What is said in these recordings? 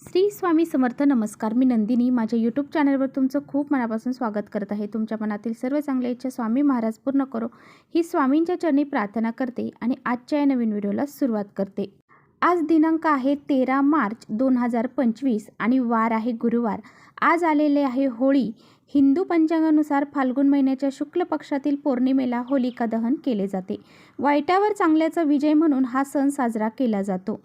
श्री स्वामी समर्थ. नमस्कार. मी नंदिनी. माझ्या यूट्यूब चॅनलवर तुमचं खूप मनापासून स्वागत करत आहे. तुमच्या मनातील सर्व चांगल्या इच्छा स्वामी महाराज पूर्ण करो ही स्वामींच्या चरणी प्रार्थना करते आणि आजच्या या नवीन व्हिडिओला सुरुवात करते. आज दिनांक आहे 13 मार्च 2025 आणि वार आहे गुरुवार. आज आलेले आहे होळी. हिंदू पंचांगानुसार फाल्गुन महिन्याच्या शुक्ल पक्षातील पौर्णिमेला होलिका दहन केले जाते. वाईटावर चांगल्याचा विजय म्हणून हा सण साजरा केला जातो.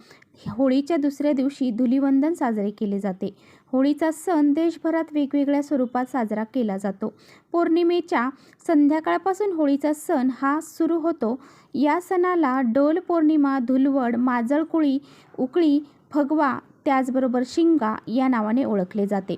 होळीच्या दुसऱ्या दिवशी धुलिवंदन साजरे केले जाते. होळीचा सण देशभरात वेगवेगळ्या स्वरूपात साजरा केला जातो. पौर्णिमेच्या संध्याकाळपासून होळीचा सण हा सुरू होतो. या सणाला डोल पौर्णिमा, धुलवड, माजळकुळी, उकळी, फगवा, त्याचबरोबर शिंगा या नावाने ओळखले जाते.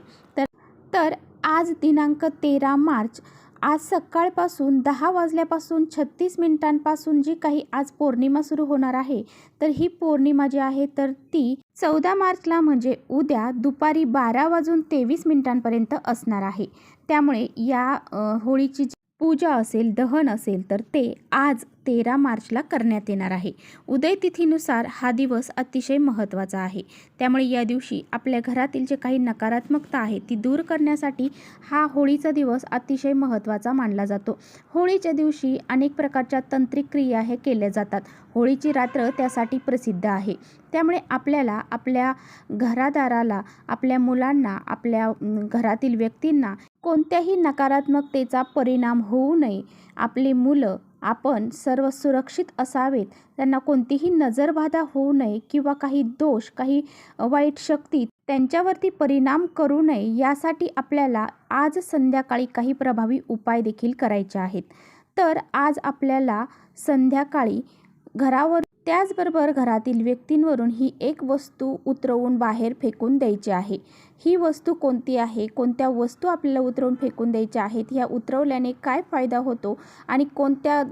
तर आज दिनांक 13 मार्च आज सकाळपासून 10 वाजल्यापासून 36 मिनिटांपासून जी काही आज पौर्णिमा सुरू होणार आहे, तर ही पौर्णिमा जी आहे तर ती 14 मार्चला म्हणजे उद्या दुपारी 12:23 असणार आहे. त्यामुळे या होळीची पूजा असेल, दहन असेल तर ते आज 13 मार्चला करण्यात येणार आहे. उदय तिथीनुसार हा दिवस अतिशय महत्त्वाचा आहे. त्यामुळे या दिवशी आपल्या घरातील जे काही नकारात्मकता आहे ती दूर करण्यासाठी हा होळीचा दिवस अतिशय महत्त्वाचा मानला जातो. होळीच्या दिवशी अनेक प्रकारच्या तांत्रिक क्रिया हे केल्या जातात. होळीची रात्र त्यासाठी प्रसिद्ध आहे. त्यामुळे आपल्याला आपल्या घरादाराला, आपल्या मुलांना, आपल्या घरातील व्यक्तींना कोणत्याही नकारात्मकतेचा परिणाम होऊ नये. आपली मुलं आपण सर्व सुरक्षित असावेत, त्यांना कोणतीही नजरबाधा होऊ नये किंवा काही दोष, काही वाईट शक्ती त्यांच्यावरती परिणाम करू नये यासाठी आपल्याला आज संध्याकाळी काही प्रभावी उपाय देखील करायचे आहेत. तर आज आपल्याला संध्याकाळी घरावर त्याचबरोबर घरातील व्यक्तींवरून ही एक वस्तू उतरवून बाहेर फेकून द्यायची आहे. ही वस्तू कोणती आहे, कोणत्या वस्तू आपल्याला उतरवून फेकून द्यायच्या आहेत, ह्या उतरवल्याने काय फायदा होतो आणि कोणत्या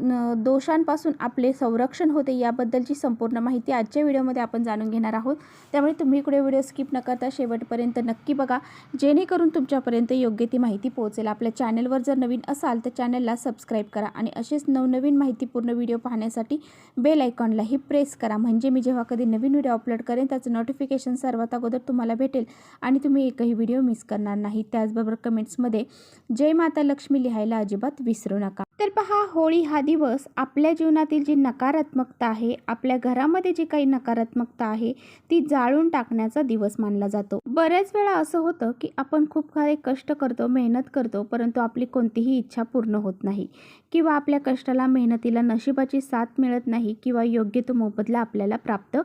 दोषांपासून आपले संरक्षण होते याबद्दलची संपूर्ण माहिती आजच्या व्हिडिओमध्ये आपण जाणून घेणार आहोत. त्यामुळे तुम्ही इकडे व्हिडिओ स्किप न करता शेवटपर्यंत नक्की बघा, जेणेकरून तुमच्यापर्यंत योग्य ती माहिती पोहोचेल. आपल्या चॅनलवर जर नवीन असाल तर चॅनलला सबस्क्राईब करा आणि असेच नवनवीन माहितीपूर्ण व्हिडिओ पाहण्यासाठी बेल आयकॉनलाही प्रेस करा. म्हणजे मी जेव्हा कधी नवीन व्हिडिओ अपलोड करेन त्याचं नोटिफिकेशन सर्वात अगोदर तुम्हाला भेटेल आणि तुम्ही एकही व्हिडिओ मिस करणार नाही. त्याचबरोबर कमेंट्समध्ये जय माता लक्ष्मी लिहायला अजिबात विसरू नका. तर पहा, होळी हा दिवस आपल्या जीवनातील जी नकारात्मकता आहे, आपल्या घरामध्ये जी काही नकारात्मकता आहे ती जाळून टाकण्याचा दिवस मानला जातो. बऱ्याच वेळा असं होतं की आपण खूप सारे कष्ट करतो, मेहनत करतो, परंतु आपली कोणतीही इच्छा पूर्ण होत नाही किंवा आपल्या कष्टाला, मेहनतीला नशिबाची साथ मिळत नाही किंवा योग्य तो मोबदला आपल्याला प्राप्त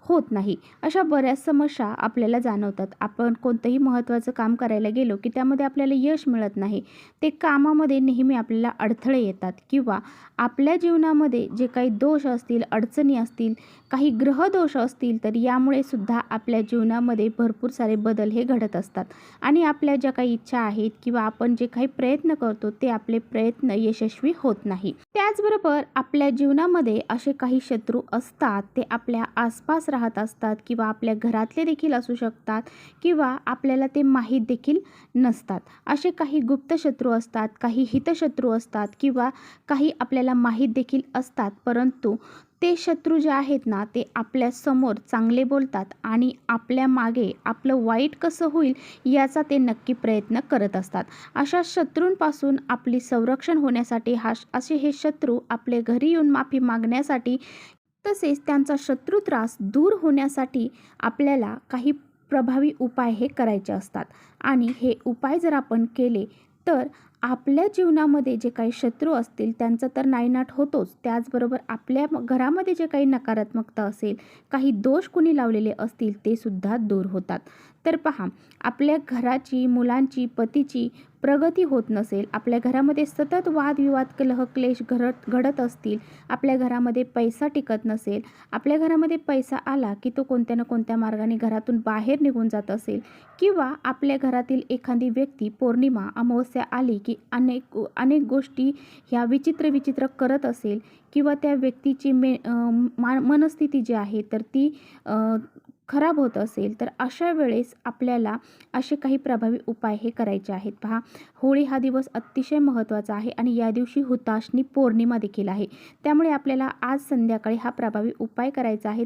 होत नाही. अशा बऱ्याच समस्या आपल्याला जाणवतात. आपण कोणतंही महत्त्वाचं काम करायला गेलो की त्यामध्ये आपल्याला यश मिळत नाही. ते कामामध्ये नेहमी आपल्याला अडथळे येतात किंवा आपल्या जीवनामध्ये जे काही दोष असतील, अडचणी असतील, काही ग्रहदोष असतील, तर यामुळे सुद्धा आपल्या जीवनामध्ये भरपूर सारे बदल हे घडत असतात आणि आपल्या ज्या काही इच्छा आहेत किंवा आपण जे काही प्रयत्न करतो ते आपले प्रयत्न यशस्वी होत नाही. त्याचबरोबर आपल्या जीवनामध्ये असे काही शत्रू असतात, ते आपल्या आसपास राहत असतात किंवा आपल्या घरातले देखील असू शकतात किंवा आपल्याला ते माहीत देखील नसतात. असे काही गुप्त शत्रू असतात, काही हितशत्रू असतात किंवा काही आपल्याला माहीत देखील असतात, परंतु ते शत्रू जे आहेत ना ते आपल्या समोर चांगले बोलतात आणि आपल्या मागे आपलं वाईट कसं होईल याचा ते नक्की प्रयत्न करत असतात. अशा शत्रूंपासून आपली संरक्षण होण्यासाठी असे हे शत्रू आपले घरी येऊन माफी मागण्यासाठी तसेच त्यांचा शत्रुत्रास दूर होण्यासाठी आपल्याला काही प्रभावी उपाय हे करायचे असतात आणि हे उपाय जर आपण केले तर आपल्या जीवनामध्ये जे काही शत्रू असतील त्यांचा तर नायनाट होतोच. त्याचबरोबर आपल्या घरामध्ये जे काही नकारात्मकता असेल, काही दोष कुणी लावलेले असतील ते सुद्धा दूर होतात. तर पहा, आपल्या घराची, मुलांची, पतीची प्रगती होत नसेल, आपल्या घरामध्ये सतत वादविवाद, कलह, क्लेश घडत असतील, आपल्या घरामध्ये पैसा टिकत नसेल, आपल्या घरामध्ये पैसा आला की तो कोणत्या ना कोणत्या मार्गाने घरातून बाहेर निघून जात असेल किंवा आपल्या घरातील एखादी व्यक्ती पौर्णिमा, अमावस्या आली की अनेक गोष्टी ह्या विचित्र करत असेल किंवा त्या व्यक्तीची मनस्थिती जी आहे तर ती खराब होत असेल, तर अशा वेळेस आपल्याला असे काही प्रभावी उपाय हे करायचे आहेत. पहा, होळी हा दिवस अतिशय महत्त्वाचा आहे आणि या दिवशी हुताशनी पौर्णिमा देखील आहे. त्यामुळे आपल्याला आज संध्याकाळी हा प्रभावी उपाय करायचा आहे.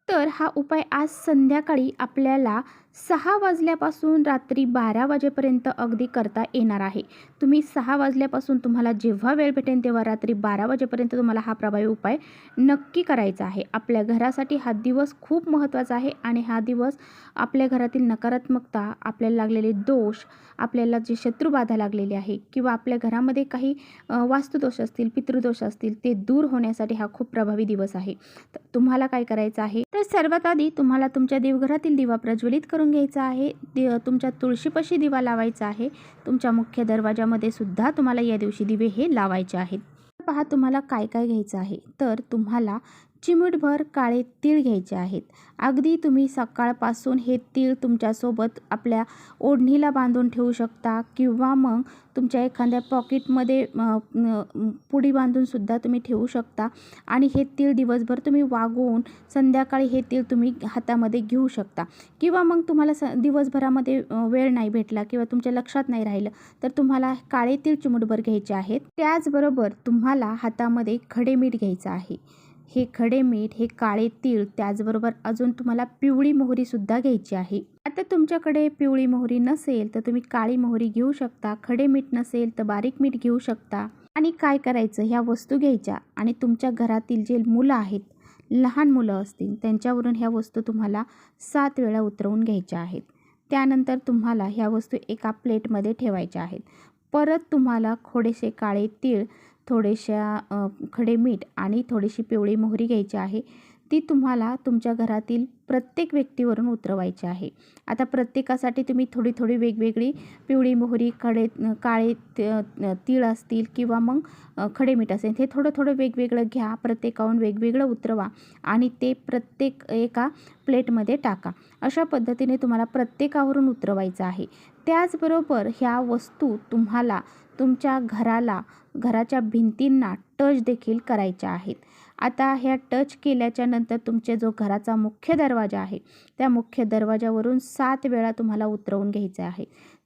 तर हा उपाय आज संध्याकाळी आपल्याला 6 वाजल्यापासून रात्री 12 वाजेपर्यंत अगदी करता येणार आहे. तुम्ही 6 वाजल्यापासून तुम्हाला जेव्हा वेळ भेटेल तेव्हा रात्री 12 वाजेपर्यंत तुम्हाला हा प्रभावी उपाय नक्की करायचा आहे. आपल्या घरासाठी हा दिवस खूप महत्त्वाचा आहे आणि हा दिवस आपल्या घरातील नकारात्मकता, आपल्याला लागलेले दोष, आपल्याला जी शत्रुबाधा लागलेली आहे किंवा आपल्या घरामध्ये काही वास्तुदोष असतील, पितृदोष असतील, ते दूर होण्यासाठी हा खूप प्रभावी दिवस आहे. तर तुम्हाला काय करायचं आहे, तर सर्वात आधी तुम्हाला तुमच्या देवघरातील दिवा प्रज्वलित करून घ्यायचा आहे. तुमच्या तुळशीपाशी दिवा लावायचा आहे. तुमच्या मुख्य दरवाजामध्ये सुद्धा तुम्हाला या दिवशी दिवे हे लावायचे आहेत. पहा तुम्हाला काय काय घ्यायचं आहे, तर तुम्हाला चिमूटभर काळे तीळ घ्यायचे आहेत. अगदी तुम्ही सकाळपासून हे तीळ तुमच्यासोबत आपल्या ओढणीला बांधून ठेवू शकता किंवा मग तुमच्या एखाद्या पॉकेटमध्ये पुडी बांधून सुद्धा तुम्ही ठेवू शकता आणि हे तीळ दिवसभर तुम्ही वागवून संध्याकाळी हे तीळ तुम्ही हातामध्ये घेऊ शकता किंवा मग तुम्हाला दिवसभरामध्ये वेळ नाही भेटला किंवा तुमच्या लक्षात नाही राहिलं तर तुम्हाला काळे तीळ चिमूटभर घ्यायचे आहेत. त्याचबरोबर तुम्हाला हातामध्ये खडे मीठ घ्यायचं आहे. हे खडे मीठ, हे काळे तीळ, त्याचबरोबर अजून तुम्हाला पिवळी मोहरीसुद्धा घ्यायची आहे. आता तुमच्याकडे पिवळी मोहरी नसेल तर तुम्ही काळी मोहरी घेऊ शकता. खडे मीठ नसेल तर बारीक मीठ घेऊ शकता. आणि काय करायचं, ह्या वस्तू घ्यायच्या आणि तुमच्या घरातील जे मुलं आहेत, लहान मुलं असतील, त्यांच्यावरून ह्या वस्तू तुम्हाला 7 वेळा उतरवून घ्यायच्या आहेत. त्यानंतर तुम्हाला ह्या वस्तू एका प्लेटमध्ये ठेवायच्या आहेत. परत तुम्हाला थोडेसे काळे तीळ, थोडेशा खडे मीठ आणि थोडीशी पिवळी मोहरी घ्यायची आहे. ती तुम्हाला तुमच्या घरातील प्रत्येक व्यक्तीवरून उतरवायची आहे. आता प्रत्येकासाठी तुम्ही थोडी थोडी वेगवेगळी पिवळी मोहरी, काळे तीळ असतील किंवा मग खडे मीठ असेल, हे थोडं थोडं वेगवेगळं घ्या. प्रत्येकाहून वेगवेगळं उतरवा आणि ते प्रत्येक एका प्लेटमध्ये टाका. अशा पद्धतीने तुम्हाला प्रत्येकावरून उतरवायचं आहे. त्याचबरोबर ह्या वस्तू तुम्हाला तुमच्या घराच्या भिंतींना टच देखील करायच्या आहेत. आता ह्या टच केल्याच्या नंतर तुमच्या जो घराचा मुख्य दरवाजा आहे, त्या मुख्य दरवाजावरून 7 वेळा तुम्हाला उतरवून घ्यायचं आहे.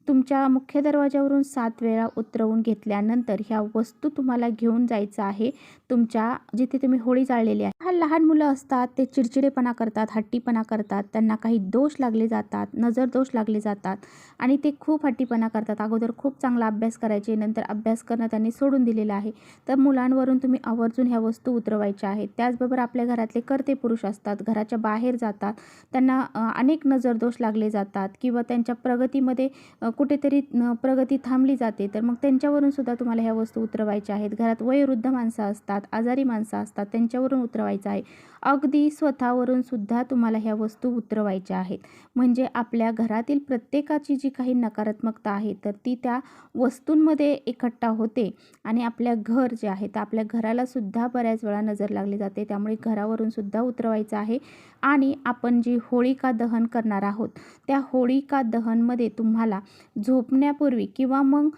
तुमच्या मुख्य दरवाजावरून 7 वेळा उतरवून घेतल्यानंतर ह्या वस्तू तुम्हाला घेऊन जायचं आहे तुमच्या जिथे तुम्ही होळी जाळलेली आहे. लहान मुलं असतात, ते चिडचिडेपणा करतात, हट्टीपणा करतात, त्यांना काही दोष लागले जातात, नजर दोष लागले जातात आणि ते खूप हट्टीपणा करतात. अगोदर खूप चांगला अभ्यास करायचे, नंतर अभ्यास करणं त्यांनी सोडून दिलेलं आहे. तर मुलांवरून तुम्ही आवर्जून ह्या वस्तू उतरवायच्या आहेत. त्याचबरोबर आपल्या घरातले कर्ते पुरुष असतात, घराच्या बाहेर जातात, त्यांना अनेक नजर दोष लागले जातात किंवा त्यांच्या प्रगतीमध्ये कुठेतरी प्रगती थांबली जाते, तर मग त्यांच्यावरून सुद्धा तुम्हाला ह्या वस्तू उतरवायच्या आहेत. घरात वयोवृद्ध माणसं असतात, आजारी माणसं असतात, त्यांच्यावरून उतरवायचं आहे. अगदी स्वतःवरून सुद्धा तुम्हाला ह्या वस्तू उतरवायच्या आहेत. म्हणजे आपल्या घरातील प्रत्येकाची जी काही नकारात्मकता आहे तर ती त्या वस्तूंमध्ये इकट्ठा होते आणि आपल्या घर जे आहे तर आपल्या घराला सुद्धा बऱ्याच वेळा नजर लागली जाते. त्यामुळे घरावरून सुद्धा उतरवायचं आहे. आणि आपण जी होळिका दहन करणार आहोत, त्या होळिका दहनमध्ये तुम्हाला झोपण्यापूर्वी किंवा मग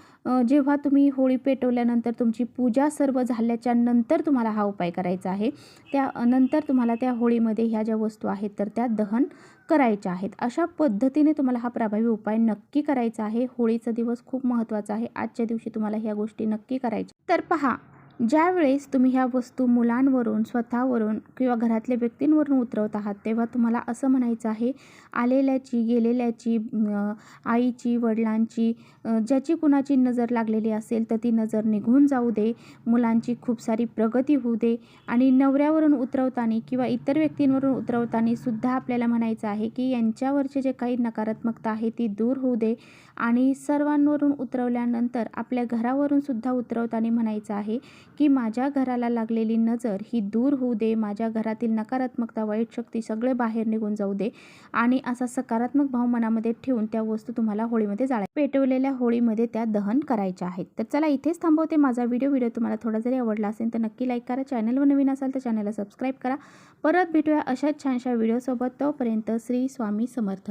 जेव्हा तुम्ही होळी पेटवल्यानंतर तुमची पूजा सर्व झाल्याच्या नंतर तुम्हाला हा उपाय करायचा आहे. त्यानंतर तुम्हाला त्या होळीमध्ये ह्या ज्या वस्तू आहेत तर त्या दहन करायच्या आहेत. अशा पद्धतीने तुम्हाला हा प्रभावी उपाय नक्की करायचा आहे. होळीचा दिवस खूप महत्त्वाचा आहे. आजच्या दिवशी तुम्हाला ह्या गोष्टी नक्की करायच्या. तर पहा, ज्यावेळेस तुम्ही ह्या वस्तू मुलांवरून, स्वतःवरून किंवा घरातल्या व्यक्तींवरून उतरवत आहात तेव्हा तुम्हाला असं म्हणायचं आहे, आलेल्याची, गेलेल्याची, आईची, वडिलांची, ज्याची कुणाची नजर लागलेली असेल तर ती नजर निघून जाऊ दे, मुलांची खूप सारी प्रगती होऊ दे आणि नवऱ्यावरून उतरवताना किंवा इतर व्यक्तींवरून उतरवताना सुद्धा आपल्याला म्हणायचं आहे की यांच्यावरचे जे काही नकारात्मकता आहे ती दूर होऊ दे आणि सर्वांवरून उतरवल्यानंतर आपल्या घरावरून सुद्धा उतरवताना म्हणायचं आहे की माझ्या घराला लागलेली नजर ही दूर होऊ दे, माझ्या घरातील नकारात्मकता, वाईट शक्ती सगळे बाहेर निघून जाऊ दे आणि असा सकारात्मक भाव मनामध्ये ठेवून त्या वस्तू तुम्हाला होळीमध्ये पेटवलेल्या होळीमध्ये त्या दहन करायच्या आहेत. तर चला इथेच थांबवते माझा व्हिडिओ तुम्हाला थोडा जरी आवडला असेल तर नक्की लाईक करा. चॅनलवर नवीन असाल तर चॅनलला सबस्क्राईब करा. परत भेटूया अशाच छानशा व्हिडिओसोबत. तोपर्यंत श्री स्वामी समर्थ.